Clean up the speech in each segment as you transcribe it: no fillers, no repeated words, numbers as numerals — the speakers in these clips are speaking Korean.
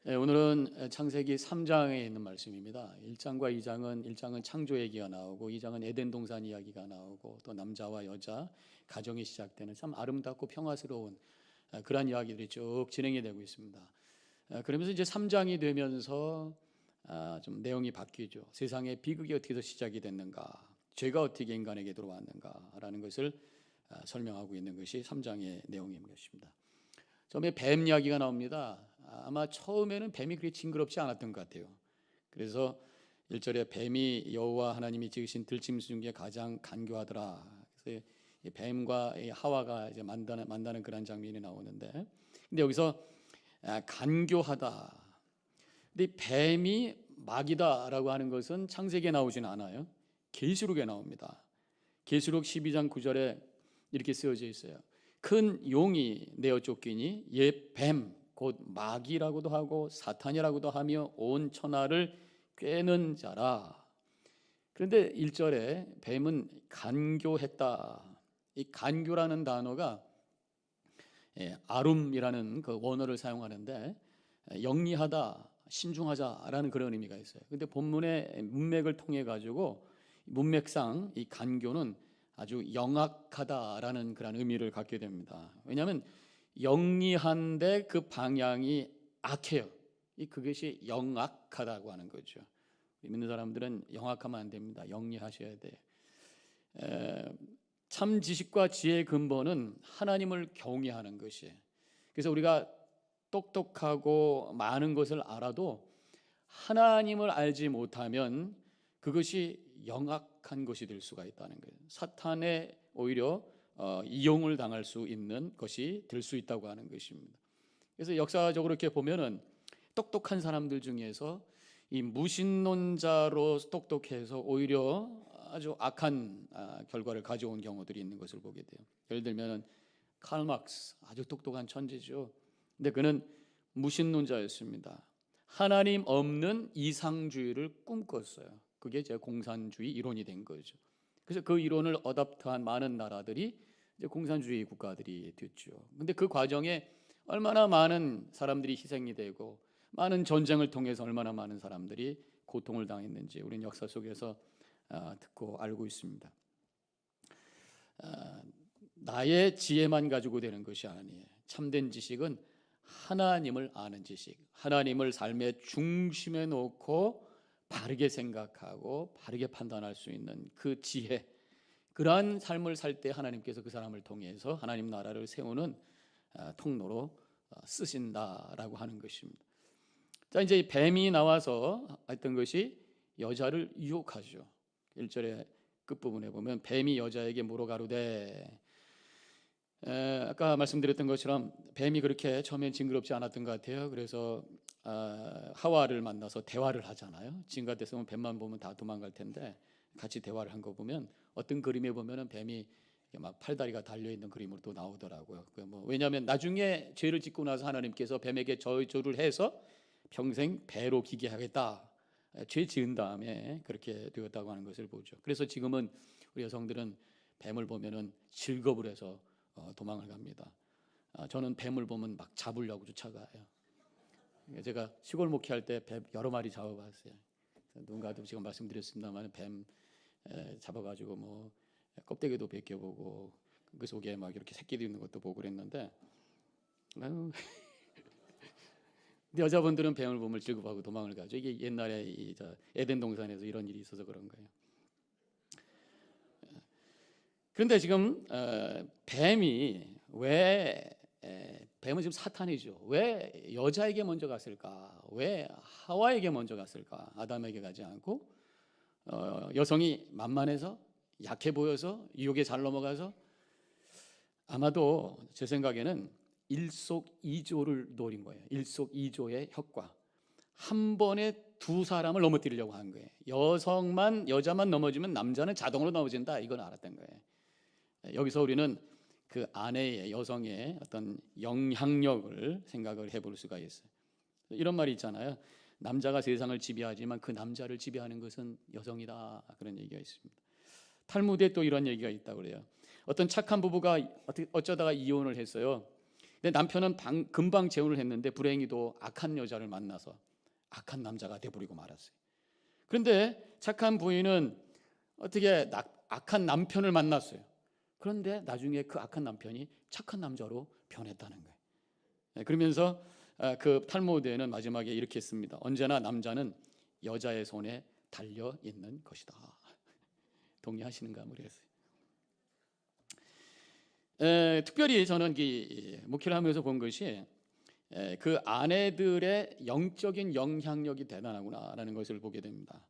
오늘은 창세기 3장에 있는 말씀입니다. 1장과 1장은 창조 얘기가 나오고 2장은 에덴 동산 이야기가 나오고 또 남자와 여자 가정이 시작되는 참 아름답고 평화스러운 그러한 이야기들이 쭉 진행이 되고 있습니다. 그러면서 이제 3장이 되면서 좀 내용이 바뀌죠. 세상의 비극이 어떻게 해서 시작이 됐는가, 죄가 어떻게 인간에게 들어왔는가라는 것을 설명하고 있는 것이 3장의 내용인 것입니다. 처음에 뱀 이야기가 나옵니다. 아마 처음에는 뱀이 그렇게 징그럽지 않았던 것 같아요. 그래서 1절에 뱀이 여호와 하나님이 지으신 들짐승 중에 가장 간교하더라. 그래서 이 뱀과 이 하와가 이제 만나는 그런 장면이 나오는데, 근데 여기서 간교하다. 근데 이 뱀이 마귀다라고 하는 것은 창세기에 나오지는 않아요. 계시록에 나옵니다. 계시록 12장 9절에 이렇게 쓰여져 있어요. 큰 용이 내어 쫓기니 옛 뱀 곧 마귀라고도 하고 사탄이라고도 하며 온 천하를 꿰는 자라. 그런데 1절에 뱀은 간교했다. 이 간교라는 단어가 아룸이라는 그 원어를 사용하는데 영리하다, 신중하자라는 그런 의미가 있어요. 근데 본문의 문맥을 통해 가지고 문맥상 이 간교는 아주 영악하다라는 그런 의미를 갖게 됩니다. 왜냐하면 영리한데 그 방향이 악해요. 그것이 영악하다고 하는 거죠. 믿는 사람들은 영악하면 안 됩니다. 영리하셔야 돼요. 참 지식과 지혜의 근본은 하나님을 경외하는 것이에요. 그래서 우리가 똑똑하고 많은 것을 알아도 하나님을 알지 못하면 그것이 영악한 것이 될 수가 있다는 거예요. 사탄에 오히려 이용을 당할 수 있는 것이 될 수 있다고 하는 것입니다. 그래서 역사적으로 이렇게 보면은 똑똑한 사람들 중에서 이 무신론자로 똑똑해서 오히려 아주 악한 결과를 가져온 경우들이 있는 것을 보게 돼요. 예를 들면 칼 막스, 아주 똑똑한 천재죠. 근데 그는 무신론자였습니다. 하나님 없는 이상주의를 꿈꿨어요. 그게 제 공산주의 이론이 된 거죠. 그래서 그 이론을 어답트한 많은 나라들이 이제 공산주의 국가들이 됐죠. 근데 그 과정에 얼마나 많은 사람들이 희생이 되고 많은 전쟁을 통해서 얼마나 많은 사람들이 고통을 당했는지 우리는 역사 속에서 듣고 알고 있습니다. 나의 지혜만 가지고 되는 것이 아니에요. 참된 지식은 하나님을 아는 지식, 하나님을 삶의 중심에 놓고 바르게 생각하고 바르게 판단할 수 있는 그 지혜, 그러한 삶을 살 때 하나님께서 그 사람을 통해서 하나님 나라를 세우는 통로로 쓰신다라고 하는 것입니다. 자, 이제 뱀이 나와서 했던 것이 여자를 유혹하죠. 1절의 끝부분에 보면 뱀이 여자에게 물어가로되, 아까 말씀드렸던 것처럼 뱀이 그렇게 처음엔 징그럽지 않았던 것 같아요. 그래서 하와를 만나서 대화를 하잖아요. 지금 같았으면 뱀만 보면 다 도망갈 텐데 같이 대화를 한 거 보면 어떤 그림에 보면은 뱀이 막 팔다리가 달려있는 그림으로 또 나오더라고요. 왜냐하면 나중에 죄를 짓고 나서 하나님께서 뱀에게 저주를 해서 평생 배로 기게 하겠다, 죄 지은 다음에 그렇게 되었다고 하는 것을 보죠. 그래서 지금은 우리 여성들은 뱀을 보면은 즐겁을 해서 도망을 갑니다. 저는 뱀을 보면 막 잡으려고 쫓아가요. 제가 시골 목회할 때 뱀 여러 마리 잡아봤어요. 누군가도 지금 말씀드렸습니다만 뱀 잡아가지고 뭐 껍데기도 벗겨보고 그 속에 막 이렇게 새끼도 있는 것도 보고 그랬는데 근데 여자분들은 뱀을 보면 즐거워하고 도망을 가죠. 이게 옛날에 에덴 동산에서 이런 일이 있어서 그런 거예요. 그런데 지금 뱀이 뱀은 지금 사탄이죠. 왜 여자에게 먼저 갔을까? 왜 하와에게 먼저 갔을까? 아담에게 가지 않고 여성이 만만해서 약해 보여서 유혹에 잘 넘어가서 아마도 제 생각에는 일석이조를 노린 거예요. 일석이조의 효과. 한 번에 두 사람을 넘어뜨리려고 한 거예요. 여자만 넘어지면 남자는 자동으로 넘어진다, 이건 알았던 거예요. 여기서 우리는 그 아내의, 여성의 어떤 영향력을 생각을 해볼 수가 있어요. 이런 말이 있잖아요. 남자가 세상을 지배하지만 그 남자를 지배하는 것은 여성이다, 그런 얘기가 있습니다. 탈무드에 또 이런 얘기가 있다고 그래요. 어떤 착한 부부가 어쩌다가 이혼을 했어요. 근데 남편은 금방 재혼을 했는데 불행히도 악한 여자를 만나서 악한 남자가 돼버리고 말았어요. 그런데 착한 부인은 어떻게 악한 남편을 만났어요. 그런데 나중에 그 악한 남편이 착한 남자로 변했다는 거예요. 그러면서 그 탈무드에는 마지막에 이렇게 씁니다. 언제나 남자는 여자의 손에 달려 있는 것이다. 동의하시는가 모르겠어요. 특별히 저는 목회를 하면서 본 것이 그 아내들의 영적인 영향력이 대단하구나라는 것을 보게 됩니다.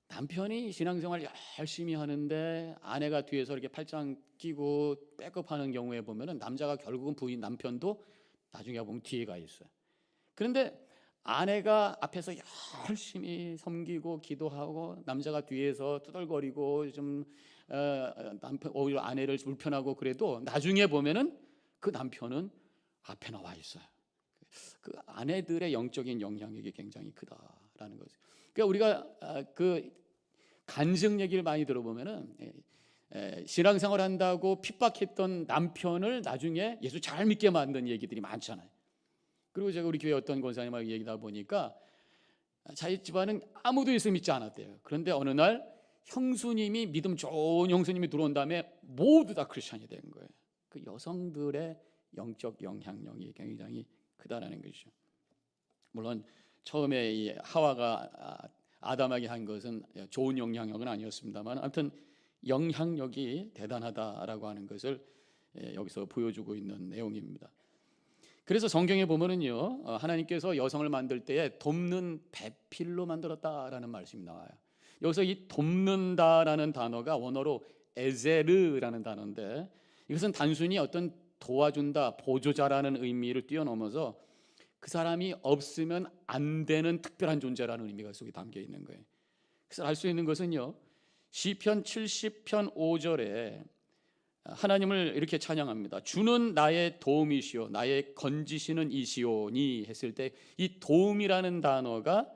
남편이 신앙생활 열심히 하는데 아내가 뒤에서 이렇게 팔짱 끼고 백업하는 경우에 보면은 남자가 결국은 부인 남편도 나중에 보면 뒤에 가 있어요. 그런데 아내가 앞에서 열심히 섬기고 기도하고 남자가 뒤에서 투덜거리고 좀 남편 오히려 아내를 불편하고 그래도 나중에 보면은 그 남편은 앞에 나와 있어요. 그 아내들의 영적인 영향력이 굉장히 크다라는 거죠. 그러니까 우리가 그 간증 얘기를 많이 들어보면은 신앙생활 한다고 핍박했던 남편을 나중에 예수 잘 믿게 만든 얘기들이 많잖아요. 그리고 제가 우리 교회 어떤 권사님하고 얘기다 보니까 자기 집안은 아무도 예수 믿지 않았대요. 그런데 어느 날 형수님이 믿음 좋은 형수님이 들어온 다음에 모두 다 크리스천이 된 거예요. 그 여성들의 영적 영향력이 굉장히 크다라는 것이죠. 물론 처음에 이 하와가 아담에게 한 것은 좋은 영향력은 아니었습니다만 아무튼 영향력이 대단하다라고 하는 것을 여기서 보여주고 있는 내용입니다. 그래서 성경에 보면은요, 하나님께서 여성을 만들 때에 돕는 배필로 만들었다라는 말씀이 나와요. 여기서 이 돕는다라는 단어가 원어로 에제르라는 단어인데 이것은 단순히 어떤 도와준다, 보조자라는 의미를 뛰어넘어서 그 사람이 없으면 안 되는 특별한 존재라는 의미가 속에 담겨 있는 거예요. 그래서 알 수 있는 것은요, 시편 70편 5절에 하나님을 이렇게 찬양합니다. 주는 나의 도움이시오 나의 건지시는 이시오니 했을 때 이 도움이라는 단어가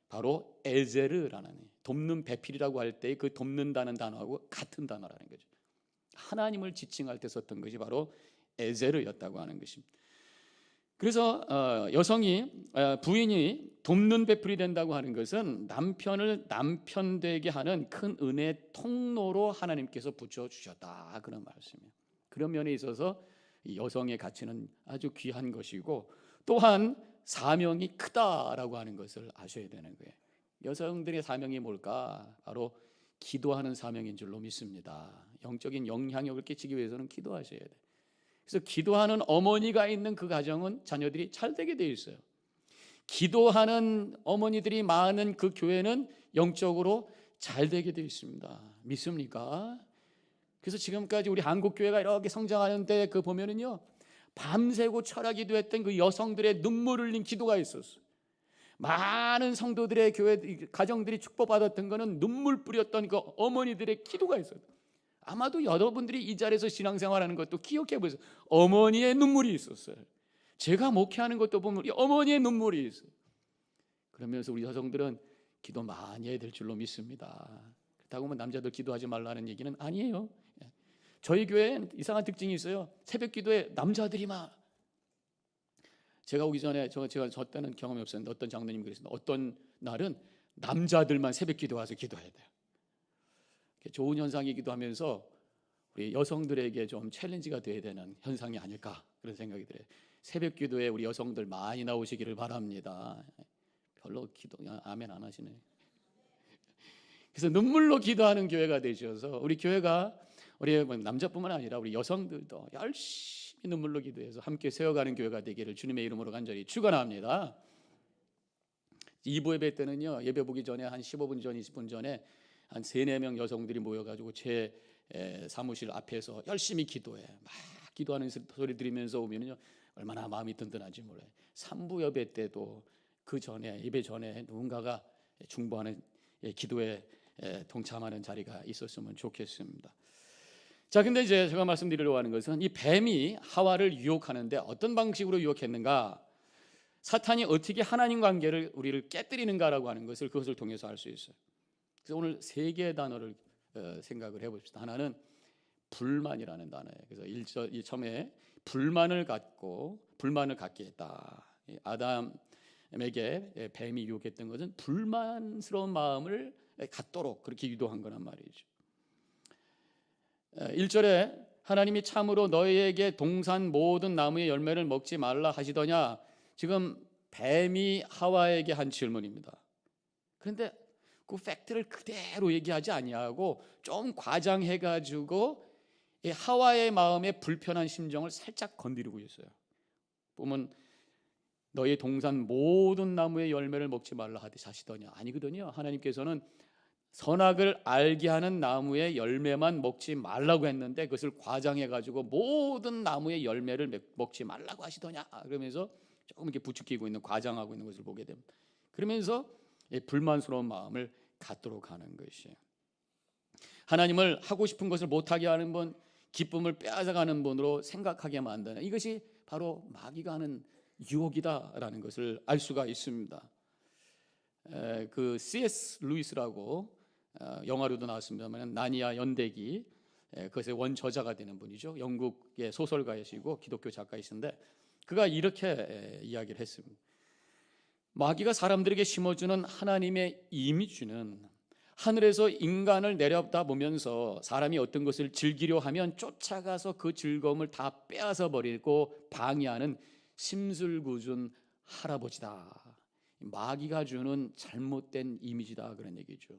바로 에제르라는 돕는 배필이라고 할 때 그 돕는다는 단어하고 같은 단어라는 거죠. 하나님을 지칭할 때 썼던 것이 바로 에제르였다고 하는 것입니다. 그래서 부인이 돕는 배필이 된다고 하는 것은 남편을 남편 되게 하는 큰 은혜의 통로로 하나님께서 붙여주셨다 그런 말씀이에요. 그런 면에 있어서 여성의 가치는 아주 귀한 것이고 또한 사명이 크다라고 하는 것을 아셔야 되는 거예요. 여성들의 사명이 뭘까? 바로 기도하는 사명인 줄로 믿습니다. 영적인 영향력을 끼치기 위해서는 기도하셔야 돼요. 그래서 기도하는 어머니가 있는 그 가정은 자녀들이 잘 되게 되어 있어요. 기도하는 어머니들이 많은 그 교회는 영적으로 잘 되게 되어 있습니다. 믿습니까? 그래서 지금까지 우리 한국 교회가 이렇게 성장하는데 그 보면은요, 밤새고 철학기도 했던 그 여성들의 눈물 흘린 기도가 있었어요. 많은 성도들의 교회 가정들이 축복받았던 거는 눈물 뿌렸던 그 어머니들의 기도가 있어요. 아마도 여러분들이 이 자리에서 신앙생활하는 것도 기억해 보세요. 어머니의 눈물이 있었어요. 제가 목회하는 것도 보면 우리 어머니의 눈물이 있어요. 그러면서 우리 여성들은 기도 많이 해야 될 줄로 믿습니다. 그렇다고 하면 남자들 기도하지 말라는 얘기는 아니에요. 저희 교회엔 이상한 특징이 있어요. 새벽 기도에 남자들이 막 제가 오기 전에 저 때는 경험이 없었는데 어떤 장로님이 그랬습니다. 어떤 날은 남자들만 새벽 기도 와서 기도해야 돼요. 좋은 현상이기도 하면서 우리 여성들에게 좀 챌린지가 돼야 되는 현상이 아닐까 그런 생각이 들어요. 새벽 기도에 우리 여성들 많이 나오시기를 바랍니다. 별로 기도 아멘 안 하시네. 그래서 눈물로 기도하는 교회가 되셔서 우리 교회가 우리 남자뿐만 아니라 우리 여성들도 열심히 눈물로 기도해서 함께 세워가는 교회가 되기를 주님의 이름으로 간절히 축원합니다. 2부 예배 때는요, 예배 보기 전에 한 15분 전 20분 전에 한 3-4명 여성들이 모여가지고 제 사무실 앞에서 열심히 기도해 막 기도하는 소리 들으면서 오면요 얼마나 마음이 든든한지 몰라요. 3부 예배 때도 그 전에 예배 전에 누군가가 중보하는 기도에 동참하는 자리가 있었으면 좋겠습니다. 자, 근데 이제 제가 말씀드리려고 하는 것은 이 뱀이 하와를 유혹하는데 어떤 방식으로 유혹했는가, 사탄이 어떻게 하나님 관계를 우리를 깨뜨리는가라고 하는 것을 그것을 통해서 알 수 있어요. 그래서 오늘 3개의 단어를 생각을 해봅시다. 하나는 불만이라는 단어예요. 그래서 처음에 불만을 갖게 했다. 아담에게 뱀이 유혹했던 것은 불만스러운 마음을 갖도록 그렇게 유도한 거란 말이죠. 1절에 하나님이 참으로 너희에게 동산 모든 나무의 열매를 먹지 말라 하시더냐. 지금 뱀이 하와에게 한 질문입니다. 그런데 그 팩트를 그대로 얘기하지 아니하고 좀 과장해가지고 하와의 마음에 불편한 심정을 살짝 건드리고 있어요. 보면 너희 동산 모든 나무의 열매를 먹지 말라 하시더냐. 아니거든요. 하나님께서는 선악을 알게 하는 나무의 열매만 먹지 말라고 했는데 그것을 과장해가지고 모든 나무의 열매를 먹지 말라고 하시더냐. 그러면서 조금 이렇게 부추기고 있는, 과장하고 있는 것을 보게 됩니다. 그러면서 불만스러운 마음을 갖도록 하는 것이에요. 하나님을 하고 싶은 것을 못하게 하는 분, 기쁨을 빼앗아가는 분으로 생각하게 만드는, 이것이 바로 마귀가 하는 유혹이다라는 것을 알 수가 있습니다. 그 C.S. 루이스라고 영화로도 나왔습니다만 나니아 연대기, 그것의 원저자가 되는 분이죠. 영국의 소설가이시고 기독교 작가이신데 그가 이렇게 이야기를 했습니다. 마귀가 사람들에게 심어주는 하나님의 이미지는 하늘에서 인간을 내려다보면서 사람이 어떤 것을 즐기려 하면 쫓아가서 그 즐거움을 다 빼앗아 버리고 방해하는 심술궂은 할아버지다. 마귀가 주는 잘못된 이미지다, 그런 얘기죠.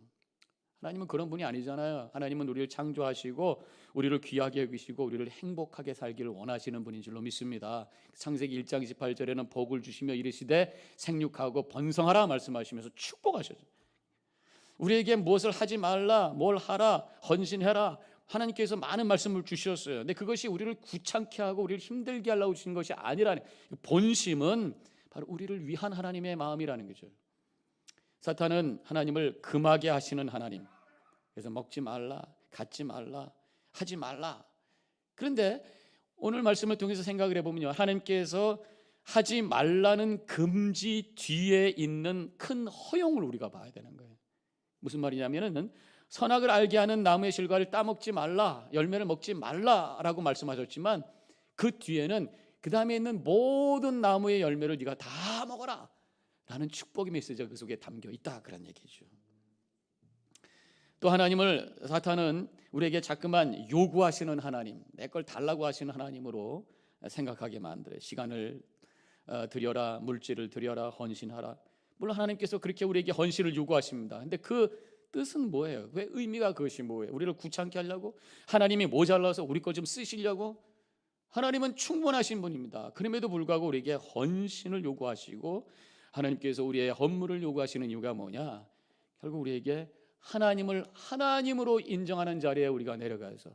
하나님은 그런 분이 아니잖아요. 하나님은 우리를 창조하시고 우리를 귀하게 여기시고 우리를 행복하게 살기를 원하시는 분인 줄로 믿습니다. 창세기 1장 28절에는 복을 주시며 이르시되 생육하고 번성하라 말씀하시면서 축복하셨죠. 우리에게 무엇을 하지 말라, 뭘 하라, 헌신해라, 하나님께서 많은 말씀을 주셨어요. 근데 그것이 우리를 귀찮게 하고 우리를 힘들게 하려고 주신 것이 아니라는, 본심은 바로 우리를 위한 하나님의 마음이라는 거죠. 사탄은 하나님을 금하게 하시는 하나님, 그래서 먹지 말라, 갖지 말라, 하지 말라. 그런데 오늘 말씀을 통해서 생각을 해보면요, 하나님께서 하지 말라는 금지 뒤에 있는 큰 허용을 우리가 봐야 되는 거예요. 무슨 말이냐면은 선악을 알게 하는 나무의 실과를 따먹지 말라, 열매를 먹지 말라라고 말씀하셨지만 그 뒤에는 그 다음에 있는 모든 나무의 열매를 네가 다 먹어라 라는 축복의 메시지가 그 속에 담겨 있다, 그런 얘기죠. 또 사탄은 우리에게 자꾸만 요구하시는 하나님, 내 걸 달라고 하시는 하나님으로 생각하게 만들어요. 시간을 드려라, 물질을 드려라, 헌신하라. 물론 하나님께서 그렇게 우리에게 헌신을 요구하십니다. 근데 그 뜻은 뭐예요? 왜 의미가 그것이 뭐예요? 우리를 귀찮게 하려고? 하나님이 모자라서 우리 거 좀 쓰시려고? 하나님은 충분하신 분입니다. 그럼에도 불구하고 우리에게 헌신을 요구하시고 하나님께서 우리의 헌물을 요구하시는 이유가 뭐냐? 결국 우리에게 하나님을 하나님으로 인정하는 자리에 우리가 내려가서,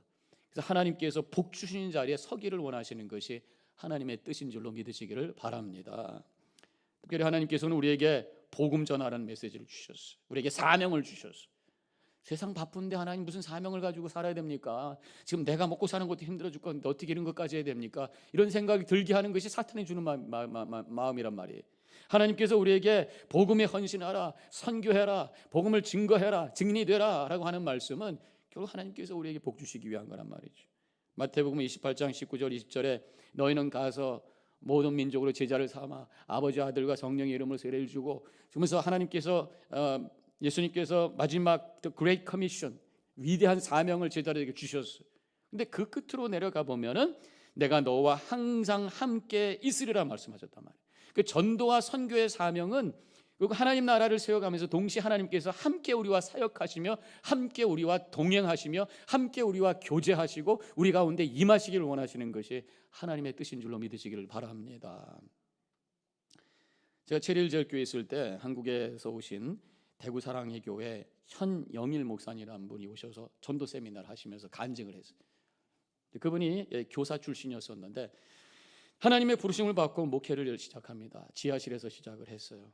그래서 하나님께서 복 주시는 자리에 서기를 원하시는 것이 하나님의 뜻인 줄로 믿으시기를 바랍니다. 특별히 하나님께서는 우리에게 복음 전하라는 메시지를 주셨어요. 우리에게 사명을 주셨어요. 세상 바쁜데 하나님 무슨 사명을 가지고 살아야 됩니까? 지금 내가 먹고 사는 것도 힘들어 죽 건데 어떻게 이런 것까지 해야 됩니까? 이런 생각이 들게 하는 것이 사탄이 주는 마음이란 말이에요. 하나님께서 우리에게 복음에 헌신하라, 선교해라, 복음을 증거해라, 증리되라 라고 하는 말씀은 결국 하나님께서 우리에게 복 주시기 위한 거란 말이죠. 마태복음 28장 19절 20절에 너희는 가서 모든 민족으로 제자를 삼아 아버지, 아들과 성령의 이름으로 세례를 주고, 그러면서 하나님께서 예수님께서 마지막 The Great Commission, 위대한 사명을 제자들에게 주셨어요. 근데 그 끝으로 내려가 보면은 내가 너와 항상 함께 있으리라 말씀하셨단 말이에요. 그 전도와 선교의 사명은 하나님 나라를 세워가면서 동시에 하나님께서 함께 우리와 사역하시며 함께 우리와 동행하시며 함께 우리와 교제하시고 우리 가운데 임하시기를 원하시는 것이 하나님의 뜻인 줄로 믿으시기를 바랍니다. 제가 7.1절 교회 있을 때 한국에서 오신 대구 사랑의 교회 현영일 목사님이라는 분이 오셔서 전도 세미나를 하시면서 간증을 했어요. 그분이 교사 출신이었었는데 하나님의 부르심을 받고 목회를 시작합니다. 지하실에서 시작을 했어요.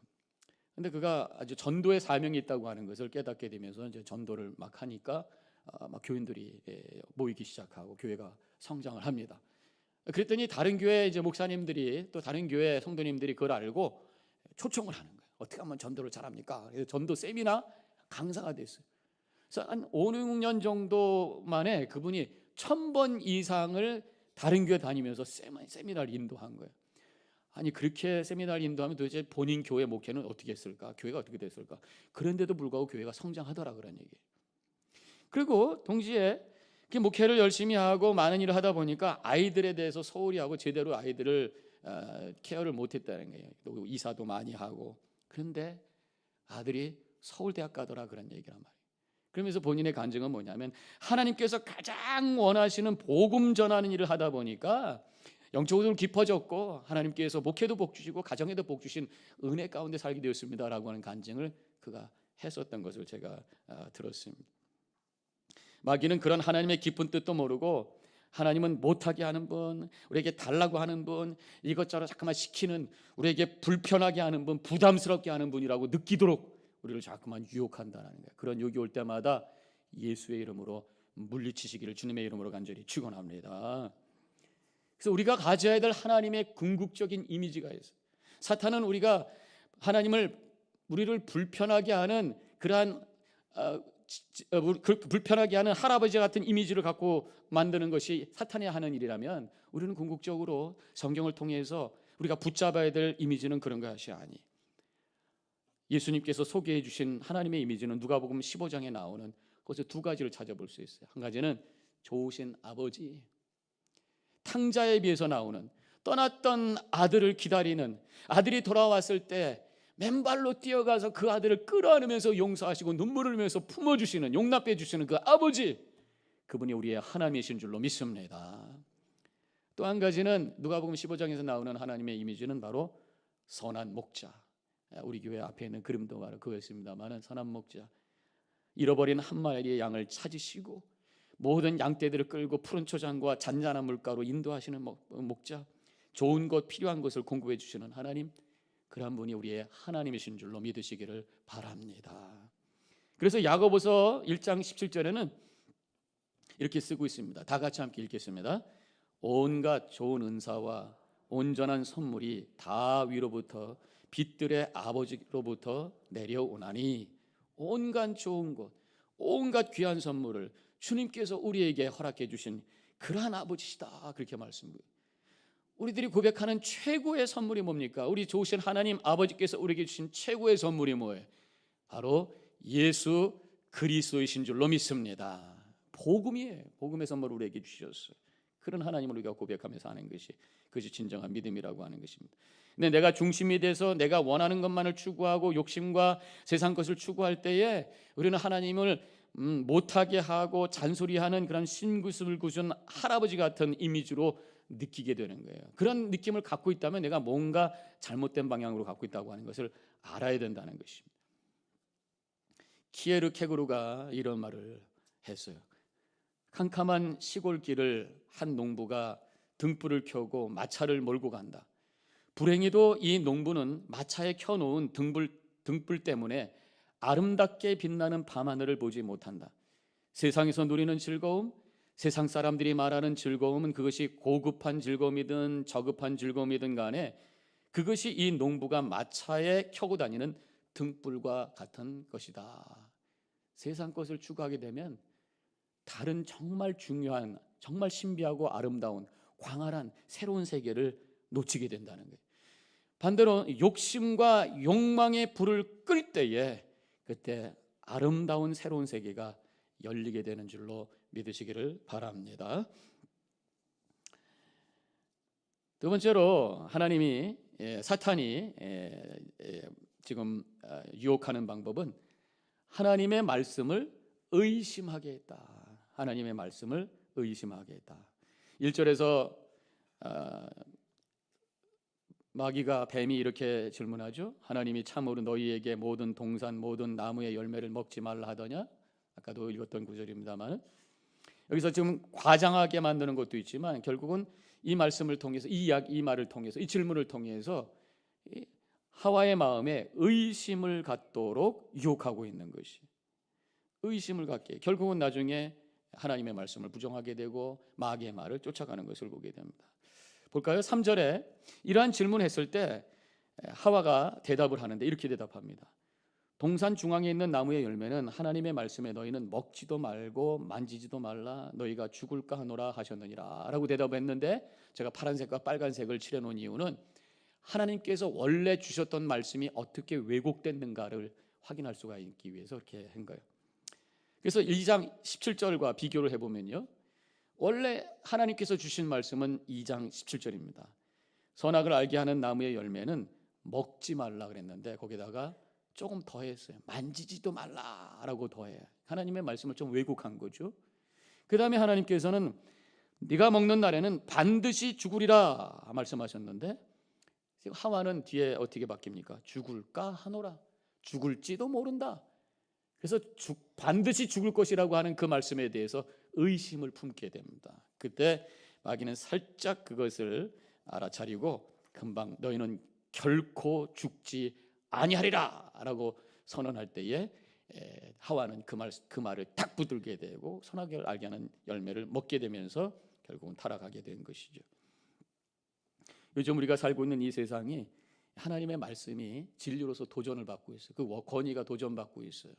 근데 그가 아주 전도의 사명이 있다고 하는 것을 깨닫게 되면서 이제 전도를 막 하니까 막 교인들이 모이기 시작하고 교회가 성장을 합니다. 그랬더니 다른 교회 이제 목사님들이 또 다른 교회 성도님들이 그걸 알고 초청을 하는 거예요. 어떻게 하면 전도를 잘합니까? 그래서 전도 세미나 강사가 됐어요. 그래서 한 5, 6년 정도 만에 그분이 1000번 이상을 다른 교회 다니면서 세미나를 인도한 거예요. 아니 그렇게 세미나를 인도하면 도대체 본인 교회 목회는 어떻게 했을까? 교회가 어떻게 됐을까? 그런데도 불구하고 교회가 성장하더라 그런 얘기예요. 그리고 동시에 그 목회를 열심히 하고 많은 일을 하다 보니까 아이들에 대해서 소홀히 하고 제대로 아이들을 케어를 못했다는 거예요. 또 이사도 많이 하고. 그런데 아들이 서울대학 가더라 그런 얘기란 말이에요. 그러면서 본인의 간증은 뭐냐면 하나님께서 가장 원하시는 복음 전하는 일을 하다 보니까 영적으로 깊어졌고 하나님께서 목회도 복 주시고 가정에도 복 주신 은혜 가운데 살게 되었습니다라고 하는 간증을 그가 했었던 것을 제가 들었습니다. 마귀는 그런 하나님의 깊은 뜻도 모르고 하나님은 못하게 하는 분, 우리에게 달라고 하는 분, 이것저것 자꾸만 시키는, 우리에게 불편하게 하는 분, 부담스럽게 하는 분이라고 느끼도록 우리를 자꾸만 유혹한다는 거예요. 그런 유혹이 올 때마다 예수의 이름으로 물리치시기를 주님의 이름으로 간절히 축원합니다. 그래서 우리가 가져야 될 하나님의 궁극적인 이미지가 있어요. 사탄은 우리를 불편하게 하는 그러한 불편하게 하는 할아버지 같은 이미지를 갖고 만드는 것이 사탄이 하는 일이라면 우리는 궁극적으로 성경을 통해서 우리가 붙잡아야 될 이미지는 그런 것이 아니. 예수님께서 소개해 주신 하나님의 이미지는 누가복음 15장에 나오는 거기서 두 가지를 찾아볼 수 있어요. 한 가지는 좋으신 아버지, 탕자에 비해서 나오는 떠났던 아들을 기다리는, 아들이 돌아왔을 때 맨발로 뛰어가서 그 아들을 끌어안으면서 용서하시고 눈물을 흘리면서 품어주시는, 용납해 주시는 그 아버지, 그분이 우리의 하나님이신 줄로 믿습니다. 또 한 가지는 누가복음 15장에서 나오는 하나님의 이미지는 바로 선한 목자. 우리 교회 앞에 있는 그림도 바로 그거였습니다만, 선한 목자, 잃어버린 한 마리의 양을 찾으시고 모든 양떼들을 끌고 푸른 초장과 잔잔한 물가로 인도하시는 목자, 좋은 것 필요한 것을 공급해 주시는 하나님, 그러한 분이 우리의 하나님이신 줄로 믿으시기를 바랍니다. 그래서 야고보서 1장 17절에는 이렇게 쓰고 있습니다. 다 같이 함께 읽겠습니다. 온갖 좋은 은사와 온전한 선물이 다 위로부터 빛들의 아버지로부터 내려오나니, 온갖 좋은 것, 온갖 귀한 선물을 주님께서 우리에게 허락해 주신 그러한 아버지시다, 그렇게 말씀해요. 우리들이 고백하는 최고의 선물이 뭡니까? 우리 좋으신 하나님 아버지께서 우리에게 주신 최고의 선물이 뭐예요? 바로 예수 그리스도이신 줄로 믿습니다. 복음이에요. 복음의 선물을 우리에게 주셨어요. 그런 하나님을 우리가 고백하면서 하는 것이, 그것이 진정한 믿음이라고 하는 것입니다. 근데 내가 중심이 돼서 내가 원하는 것만을 추구하고 욕심과 세상 것을 추구할 때에 우리는 하나님을 못하게 하고 잔소리하는 그런 신구슬 구준 할아버지 같은 이미지로 느끼게 되는 거예요. 그런 느낌을 갖고 있다면 내가 뭔가 잘못된 방향으로 갖고 있다고 하는 것을 알아야 된다는 것입니다. 키에르케고르가 이런 말을 했어요. 캄캄한 시골길을 한 농부가 등불을 켜고 마차를 몰고 간다. 불행히도 이 농부는 마차에 켜놓은 등불 때문에 아름답게 빛나는 밤하늘을 보지 못한다. 세상에서 누리는 즐거움, 세상 사람들이 말하는 즐거움은 그것이 고급한 즐거움이든 저급한 즐거움이든 간에 그것이 이 농부가 마차에 켜고 다니는 등불과 같은 것이다. 세상 것을 추구하게 되면 다른 정말 중요한, 정말 신비하고 아름다운 광활한 새로운 세계를 놓치게 된다는 거예요. 반대로 욕심과 욕망의 불을 끌 때에 그때 아름다운 새로운 세계가 열리게 되는 줄로 믿으시기를 바랍니다. 두 번째로 사탄이 지금 유혹하는 방법은 하나님의 말씀을 의심하게 했다. 하나님의 말씀을 의심하게 했다. 1절에서 마귀가, 뱀이 이렇게 질문하죠. 하나님이 참으로 너희에게 모든 동산 모든 나무의 열매를 먹지 말라 하더냐? 아까도 읽었던 구절입니다만, 여기서 지금 과장하게 만드는 것도 있지만 결국은 이 말씀을 통해서, 이 말을 통해서, 이 질문을 통해서 하와의 마음에 의심을 갖도록 유혹하고 있는 것이, 의심을 갖게, 결국은 나중에 하나님의 말씀을 부정하게 되고 마귀의 말을 쫓아가는 것을 보게 됩니다. 볼까요? 3절에 이러한 질문을 했을 때 하와가 대답을 하는데 이렇게 대답합니다. 동산 중앙에 있는 나무의 열매는 하나님의 말씀에 너희는 먹지도 말고 만지지도 말라 너희가 죽을까 하노라 하셨느니라 라고 대답했는데, 제가 파란색과 빨간색을 칠해놓은 이유는 하나님께서 원래 주셨던 말씀이 어떻게 왜곡됐는가를 확인할 수가 있기 위해서 그렇게 한 거예요. 그래서 2장 17절과 비교를 해보면요, 원래 하나님께서 주신 말씀은 2장 17절입니다. 선악을 알게 하는 나무의 열매는 먹지 말라 그랬는데 거기다가 조금 더했어요. 만지지도 말라라고 더해. 하나님의 말씀을 좀 왜곡한 거죠. 그 다음에 하나님께서는 네가 먹는 날에는 반드시 죽으리라 말씀하셨는데, 하와는 뒤에 어떻게 바뀝니까? 죽을까 하노라. 죽을지도 모른다. 그래서 반드시 죽을 것이라고 하는 그 말씀에 대해서 의심을 품게 됩니다. 그때 마귀는 살짝 그것을 알아차리고 금방 너희는 결코 죽지 아니하리라 라고 선언할 때에 하와는 그 말을 딱 붙들게 되고 선악을 알게 하는 열매를 먹게 되면서 결국은 타락하게 된 것이죠. 요즘 우리가 살고 있는 이 세상이 하나님의 말씀이 진리로서 도전을 받고 있어요. 그 권위가 도전받고 있어요.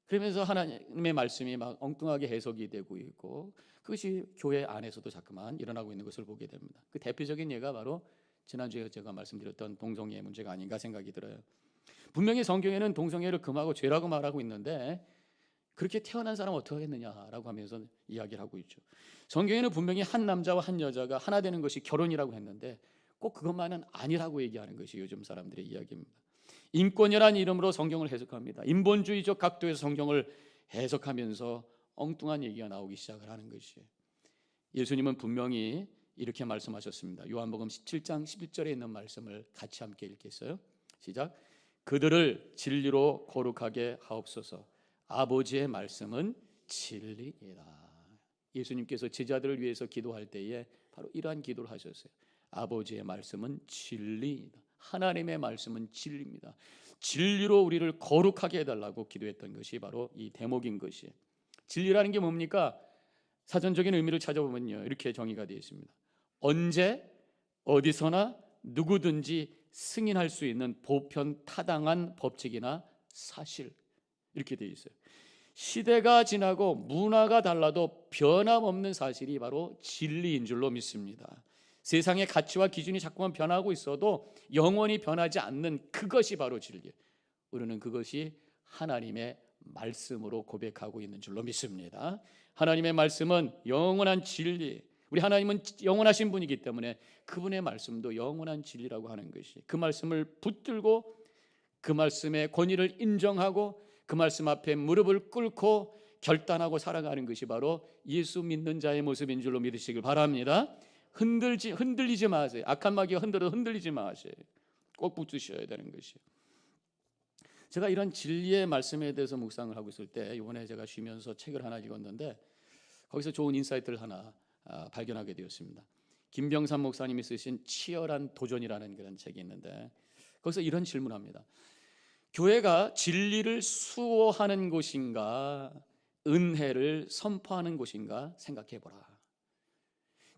그러면서 하나님의 말씀이 막 엉뚱하게 해석이 되고 있고, 그것이 교회 안에서도 자꾸만 일어나고 있는 것을 보게 됩니다. 그 대표적인 예가 바로 지난주에 제가 말씀드렸던 동성애 문제가 아닌가 생각이 들어요. 분명히 성경에는 동성애를 금하고 죄라고 말하고 있는데 그렇게 태어난 사람은 어떻게 하겠느냐라고 하면서 이야기를 하고 있죠. 성경에는 분명히 한 남자와 한 여자가 하나 되는 것이 결혼이라고 했는데 꼭 그것만은 아니라고 얘기하는 것이 요즘 사람들의 이야기입니다. 인권이라는 이름으로 성경을 해석합니다. 인본주의적 각도에서 성경을 해석하면서 엉뚱한 얘기가 나오기 시작을 하는 것이에요. 예수님은 분명히 이렇게 말씀하셨습니다. 요한복음 17장 11절에 있는 말씀을 같이 함께 읽겠어요. 시작. 그들을 진리로 거룩하게 하옵소서. 아버지의 말씀은 진리이다. 예수님께서 제자들을 위해서 기도할 때에 바로 이러한 기도를 하셨어요. 아버지의 말씀은 진리이다. 하나님의 말씀은 진리입니다. 진리로 우리를 거룩하게 해달라고 기도했던 것이 바로 이 대목인 것이에요. 진리라는 게 뭡니까? 사전적인 의미를 찾아보면요, 이렇게 정의가 되어 있습니다. 언제 어디서나 누구든지 승인할 수 있는 보편 타당한 법칙이나 사실, 이렇게 되어 있어요. 시대가 지나고 문화가 달라도 변함없는 사실이 바로 진리인 줄로 믿습니다. 세상의 가치와 기준이 자꾸만 변하고 있어도 영원히 변하지 않는 그것이 바로 진리예요. 우리는 그것이 하나님의 말씀으로 고백하고 있는 줄로 믿습니다. 하나님의 말씀은 영원한 진리, 우리 하나님은 영원하신 분이기 때문에 그분의 말씀도 영원한 진리라고 하는 것이, 그 말씀을 붙들고 그 말씀의 권위를 인정하고 그 말씀 앞에 무릎을 꿇고 결단하고 살아가는 것이 바로 예수 믿는 자의 모습인 줄로 믿으시길 바랍니다. 흔들리지 마세요. 악한 마귀가 흔들어도 흔들리지 마세요. 꼭 붙으셔야 되는 것이에요. 제가 이런 진리의 말씀에 대해서 묵상을 하고 있을 때 이번에 제가 쉬면서 책을 하나 읽었는데 거기서 좋은 인사이트를 하나 발견하게 되었습니다. 김병삼 목사님이 쓰신 치열한 도전이라는 그런 책이 있는데 거기서 이런 질문을 합니다. 교회가 진리를 수호하는 곳인가 은혜를 선포하는 곳인가 생각해보라.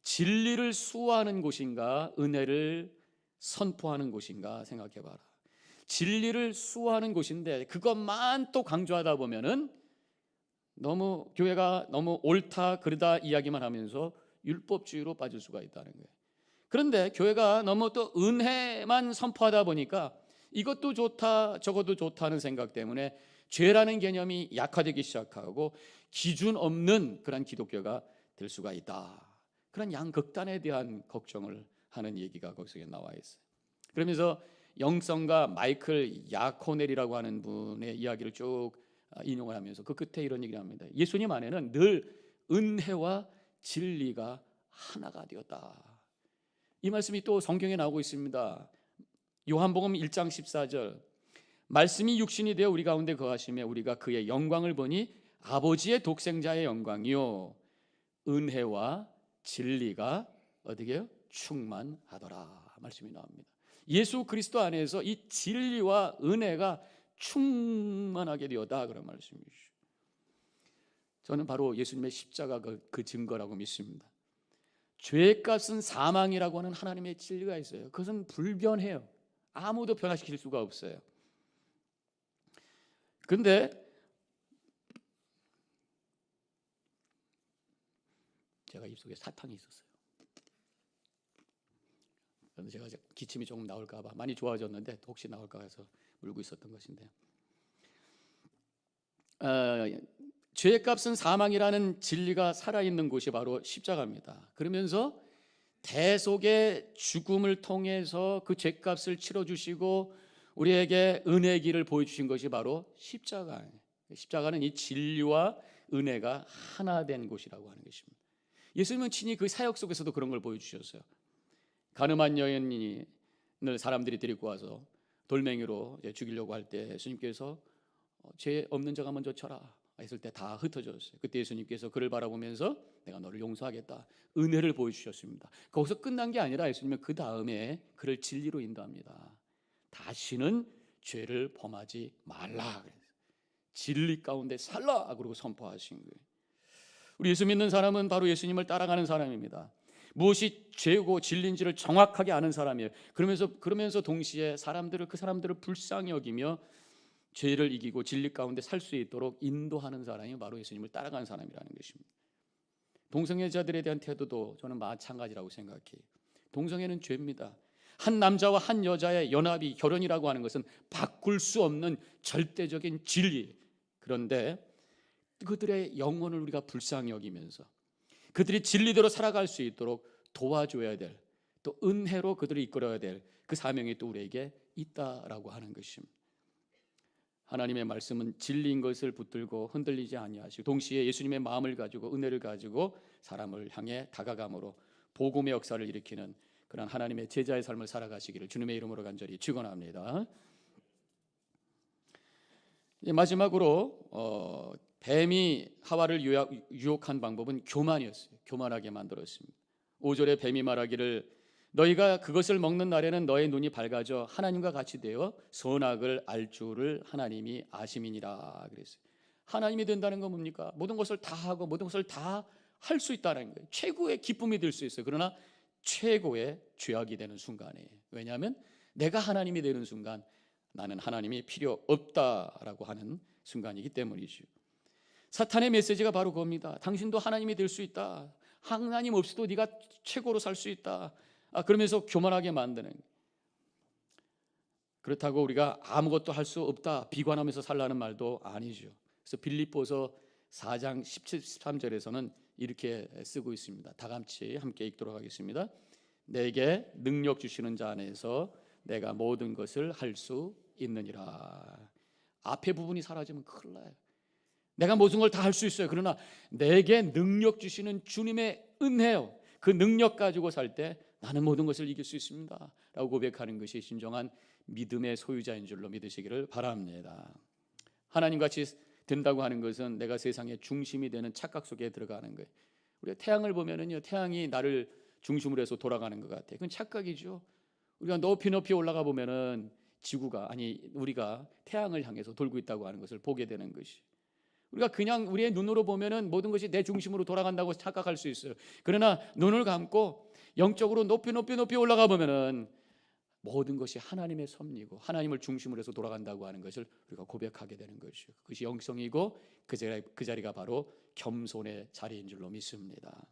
진리를 수호하는 곳인가 은혜를 선포하는 곳인가 생각해봐라. 진리를 수호하는 곳인데 그것만 또 강조하다 보면은 너무 교회가 너무 옳다 그르다 이야기만 하면서 율법주의로 빠질 수가 있다는 거예요. 그런데 교회가 너무 또 은혜만 선포하다 보니까 이것도 좋다 저것도 좋다는 생각 때문에 죄라는 개념이 약화되기 시작하고 기준 없는 그런 기독교가 될 수가 있다. 그런 양극단에 대한 걱정을 하는 얘기가 거기서 나와 있어요. 그러면서 영성가 마이클 야코넬이라고 하는 분의 이야기를 쭉 인용을 하면서 그 끝에 이런 얘기를 합니다. 예수님 안에는 늘 은혜와 진리가 하나가 되었다. 이 말씀이 또 성경에 나오고 있습니다. 요한복음 1장 14절 말씀이 육신이 되어 우리 가운데 거하시매 우리가 그의 영광을 보니 아버지의 독생자의 영광이요 은혜와 진리가 어디게요? 충만하더라 말씀이 나옵니다. 예수 그리스도 안에서 이 진리와 은혜가 충만하게 되었다 그런 말씀이죠. 저는 바로 예수님의 십자가 그 증거라고 믿습니다. 죄값은 사망이라고 하는 하나님의 진리가 있어요. 그것은 불변해요. 아무도 변화시킬 수가 없어요. 근데 제가 입속에 사탕이 있었어요. 그래서 제가 기침이 조금 나올까 봐 많이 좋아졌는데 혹시 나올까 해서 물고 있었던 것인데, 죄의 값은 사망이라는 진리가 살아있는 곳이 바로 십자가입니다. 그러면서 대속의 죽음을 통해서 그 죄값을 치러주시고 우리에게 은혜의 길을 보여주신 것이 바로 십자가예요. 십자가는 이 진리와 은혜가 하나 된 곳이라고 하는 것입니다. 예수님은 친히 그 사역 속에서도 그런 걸 보여주셨어요. 가늠한 여인을 사람들이 데리고 와서 돌멩이로 죽이려고 할 때 예수님께서 죄 없는 자가 먼저 쳐라 했을 때 다 흩어졌어요. 그때 예수님께서 그를 바라보면서 내가 너를 용서하겠다, 은혜를 보여주셨습니다. 거기서 끝난 게 아니라 예수님은 그 다음에 그를 진리로 인도합니다. 다시는 죄를 범하지 말라, 진리 가운데 살라 그러고 선포하신 거예요. 우리 예수 믿는 사람은 바로 예수님을 따라가는 사람입니다. 무엇이 죄고 진리인지를 정확하게 아는 사람이에요. 그러면서 동시에 그 사람들을 불쌍히 여기며 죄를 이기고 진리 가운데 살 수 있도록 인도하는 사람이 바로 예수님을 따라가는 사람이라는 것입니다. 동성애자들에 대한 태도도 저는 마찬가지라고 생각해요. 동성애는 죄입니다. 한 남자와 한 여자의 연합이 결혼이라고 하는 것은 바꿀 수 없는 절대적인 진리. 그런데 그들의 영혼을 우리가 불쌍히 여기면서 그들이 진리대로 살아갈 수 있도록 도와줘야 될, 또 은혜로 그들을 이끌어야 될 그 사명이 또 우리에게 있다라고 하는 것입니다. 하나님의 말씀은 진리인 것을 붙들고 흔들리지 아니하시고 동시에 예수님의 마음을 가지고 은혜를 가지고 사람을 향해 다가감으로 복음의 역사를 일으키는 그런 하나님의 제자의 삶을 살아가시기를 주님의 이름으로 간절히 축원합니다. 마지막으로 뱀이 하와를 유혹한 방법은 교만이었어요. 교만하게 만들었습니다. 5절에 뱀이 말하기를 너희가 그것을 먹는 날에는 너의 눈이 밝아져 하나님과 같이 되어 선악을 알 줄을 하나님이 아심이니라 그랬어요. 하나님이 된다는 건 뭡니까? 모든 것을 다 하고 모든 것을 다 할 수 있다는 거예요. 최고의 기쁨이 될 수 있어요. 그러나 최고의 죄악이 되는 순간이에요. 왜냐하면 내가 하나님이 되는 순간 나는 하나님이 필요 없다라고 하는 순간이기 때문이죠. 사탄의 메시지가 바로 그겁니다. 당신도 하나님이 될 수 있다. 하나님 없이도 네가 최고로 살 수 있다. 그러면서 교만하게 만드는. 그렇다고 우리가 아무것도 할 수 없다 비관하면서 살라는 말도 아니죠. 그래서 빌립보서 4장 17, 13절에서는 이렇게 쓰고 있습니다. 다 같이 함께 읽도록 하겠습니다. 내게 능력 주시는 자 안에서 내가 모든 것을 할 수 있느니라. 앞에 부분이 사라지면 큰일 나요. 내가 모든 걸 다 할 수 있어요. 그러나 내게 능력 주시는 주님의 은혜요, 그 능력 가지고 살 때 나는 모든 것을 이길 수 있습니다 라고 고백하는 것이 진정한 믿음의 소유자인 줄로 믿으시기를 바랍니다. 하나님같이 된다고 하는 것은 내가 세상의 중심이 되는 착각 속에 들어가는 거예요. 우리가 태양을 보면은요, 태양이 나를 중심으로 해서 돌아가는 것 같아요. 그건 착각이죠. 우리가 높이 올라가 보면은 우리가 태양을 향해서 돌고 있다고 하는 것을 보게 되는 것이. 우리가 그냥 우리의 눈으로 보면은 모든 것이 내 중심으로 돌아간다고 착각할 수 있어요. 그러나 눈을 감고 영적으로 높이 올라가 보면은 모든 것이 하나님의 섭리고 하나님을 중심으로 해서 돌아간다고 하는 것을 우리가 고백하게 되는 것이죠. 그것이 영성이고 그 자리가 바로 겸손의 자리인 줄로 믿습니다.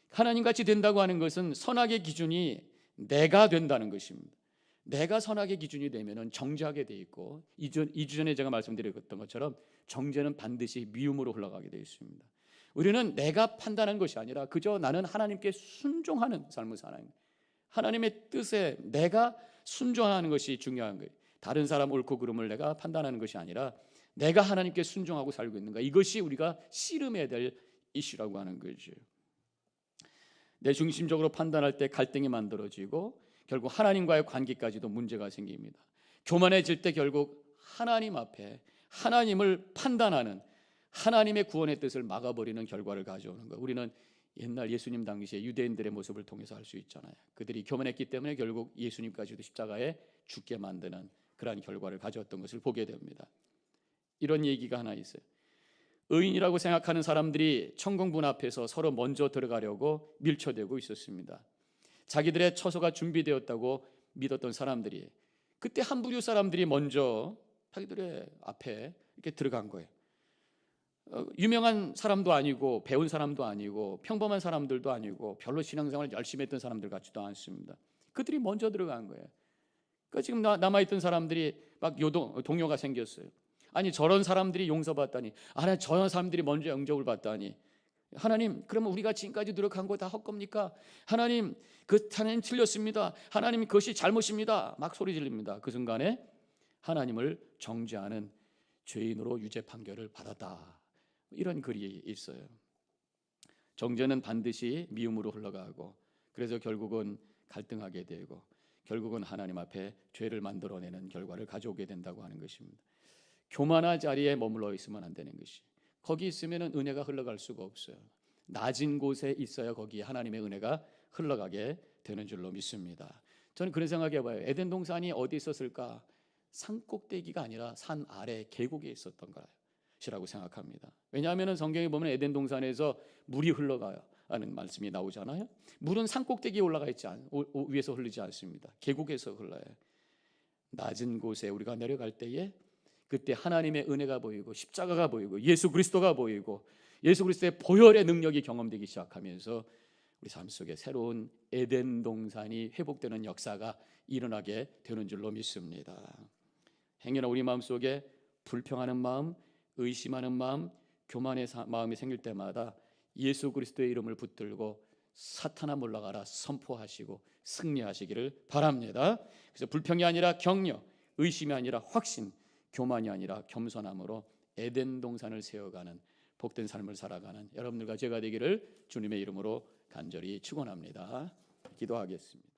하나님같이 된다고 하는 것은 선악의 기준이 내가 된다는 것입니다. 내가 선악의 기준이 되면은 정죄하게 돼 있고, 2주 전에 제가 말씀드렸던 것처럼 정죄는 반드시 미움으로 흘러가게 되어 있습니다. 우리는 내가 판단한 것이 아니라 그저 나는 하나님께 순종하는 삶을 살아야 합니다. 하나님의 뜻에 내가 순종하는 것이 중요한 거예요. 다른 사람 옳고 그름을 내가 판단하는 것이 아니라 내가 하나님께 순종하고 살고 있는가, 이것이 우리가 씨름해야 될 이슈라고 하는 거죠. 내 중심적으로 판단할 때 갈등이 만들어지고 결국 하나님과의 관계까지도 문제가 생깁니다. 교만해질 때 결국 하나님 앞에 하나님을 판단하는, 하나님의 구원의 뜻을 막아버리는 결과를 가져오는 거예요. 우리는 옛날 예수님 당시에 유대인들의 모습을 통해서 알 수 있잖아요. 그들이 교만했기 때문에 결국 예수님까지도 십자가에 죽게 만드는 그러한 결과를 가져왔던 것을 보게 됩니다. 이런 얘기가 하나 있어요. 의인이라고 생각하는 사람들이 천공문 앞에서 서로 먼저 들어가려고 밀쳐대고 있었습니다. 자기들의 처소가 준비되었다고 믿었던 사람들이, 그때 한 부류 사람들이 먼저 자기들의 앞에 이렇게 들어간 거예요. 유명한 사람도 아니고 배운 사람도 아니고 평범한 사람들도 아니고 별로 신앙생활 열심히 했던 사람들 같지도 않습니다. 그들이 먼저 들어간 거예요. 그러니까 지금 남아있던 사람들이 막 동요가 생겼어요. 아니 저런 사람들이 용서받다니, 아니 저런 사람들이 먼저 영접을 받다니, 하나님 그러면 우리가 지금까지 노력한 거 다 헛겁니까? 하나님 하나님 틀렸습니다. 하나님 그것이 잘못입니다. 막 소리 지릅니다. 그 순간에 하나님을 정죄하는 죄인으로 유죄 판결을 받았다, 이런 글이 있어요. 정죄는 반드시 미움으로 흘러가고, 그래서 결국은 갈등하게 되고, 결국은 하나님 앞에 죄를 만들어내는 결과를 가져오게 된다고 하는 것입니다. 교만한 자리에 머물러 있으면 안 되는 것이, 거기 있으면 은혜가 흘러갈 수가 없어요. 낮은 곳에 있어야 거기에 하나님의 은혜가 흘러가게 되는 줄로 믿습니다. 저는 그런 생각해봐요. 에덴 동산이 어디 있었을까? 산 꼭대기가 아니라 산 아래 계곡에 있었던 것이라고 생각합니다. 왜냐하면 성경에 보면 에덴 동산에서 물이 흘러가요 하는 말씀이 나오잖아요. 물은 산 꼭대기에 올라가 있지 위에서 흐르지 않습니다. 계곡에서 흘러요. 낮은 곳에 우리가 내려갈 때에 그때 하나님의 은혜가 보이고 십자가가 보이고 예수 그리스도가 보이고 예수 그리스도의 보혈의 능력이 경험되기 시작하면서 우리 삶 속에 새로운 에덴 동산이 회복되는 역사가 일어나게 되는 줄로 믿습니다. 행여나 우리 마음속에 불평하는 마음, 의심하는 마음, 교만의 마음이 생길 때마다 예수 그리스도의 이름을 붙들고 사탄아 물러가라 선포하시고 승리하시기를 바랍니다. 그래서 불평이 아니라 격려, 의심이 아니라 확신, 교만이 아니라 겸손함으로 에덴 동산을 세워가는 복된 삶을 살아가는 여러분들과 제가 되기를 주님의 이름으로 간절히 축원합니다. 기도하겠습니다.